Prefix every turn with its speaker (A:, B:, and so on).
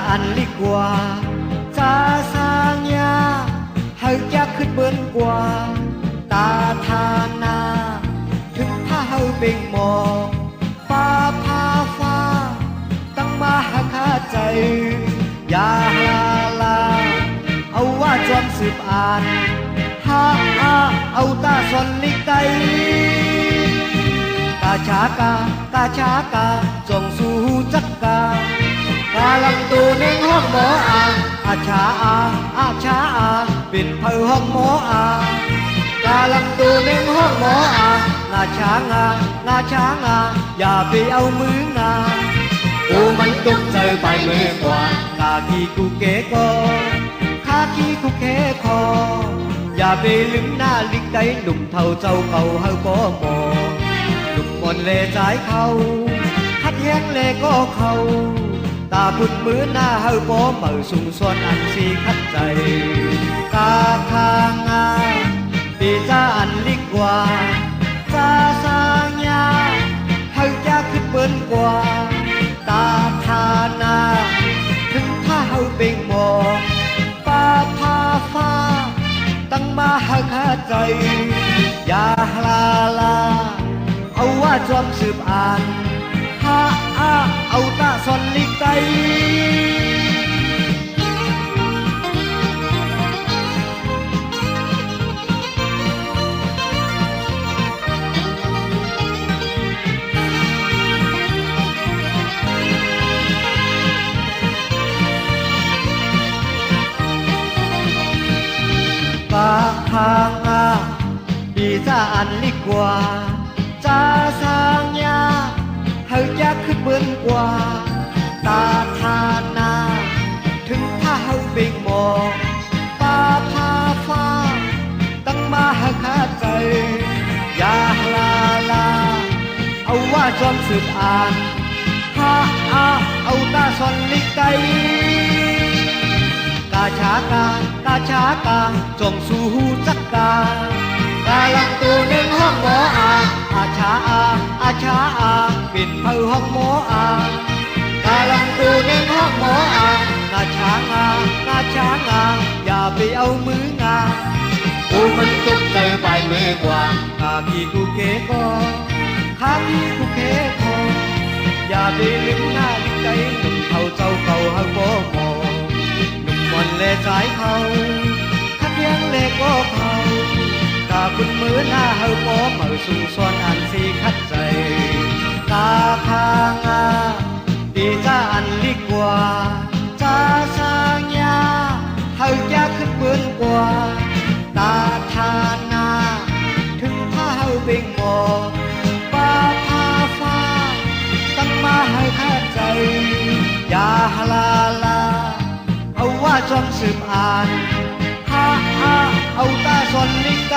A: อันลิกว่าจาสางยาเฮาจะขึ้นเบิ้นกว่าตาทานาถึงถ้าเฮาเบ่งมองฟ้าพาฟ้าตั้งมาหาคาใจอย่าลาลาเอาว่าจอมสืบอ่านฮาเอาตาสอนลิกไกกาชากาจงสู้จักกากาลังตูเน่งห้องหมออาชาเป็นเผอห้องหมอกาลังตูเน่งห้องหมองาช้างาอย่าไปเอามืองากูมันตุกเจอไปเมื่อกว่ากากีกูเก๋ก็คากีกูเก๋คออย่าไปลืมหน้าลิกไก่หนุ่มเท่าเจ้าเก่าเฮาก็มองหนุ่มมนเลใจเขาคัดแย้งเลก็เขาตาพุ่นมือหน้าเฮาบ่เมื่อสุ่มส่วนอันสีคัดใจกาคางาปีจ้าอันลิกกว่าจาสางยาเฮาจะขึ้นเบิ้นกว่าตาทานาถึงถ้าเฮาเบ่งมองฟ้าพาฟ้าตั้งมาหาคาใจอย่าลาลาเอาว่าจอมสืบอ่านฮาเอาตาสอนลิกไตกาทางาปีจ้าอันลิกกว่าจาสางยาเฮาจะขึ้นเบิ้นกว่าตาทานาถึงถ้าเฮาเบ่งมองฟ้าพาฟ้าตั้งมาหาคาใจอย่าลาลาเอาว่าจอมสืบอ่านฮาเอาตาสอนลิกไกกาชากาจงสู้จักกากาลังตูเน่งห้องหมออาชาเป็นเผอห้องหมอกาลังตูเน่งห้องหมองาช้างาอย่าไปเอามืองากูมันตุกใจไปเมื่อกว่ากากีกูเก๋ก็คากีกูเก๋คออย่าไปลืมหน้าลิกไก่หนุ่มเท่าเจ้าเก่าเฮาบ่มองวันเลสายเขาคัดแย้งเลก็เขากาคุณมือหน้าเฮาพอเมื่อสุ่มซ้อนอันสีคัดใจกาคางาตีจ้าอันลิกกว่าจาสางยาเฮาจะขึ้นเบิ้นกว่าตาทานาถึงถ้าเฮาเบ่งมองฟ้าพาฟ้าตั้งมาให้คัดใจอย่าลาลาเอาว่าจอมสืบอ่านฮาเอาตาสอนลิกไก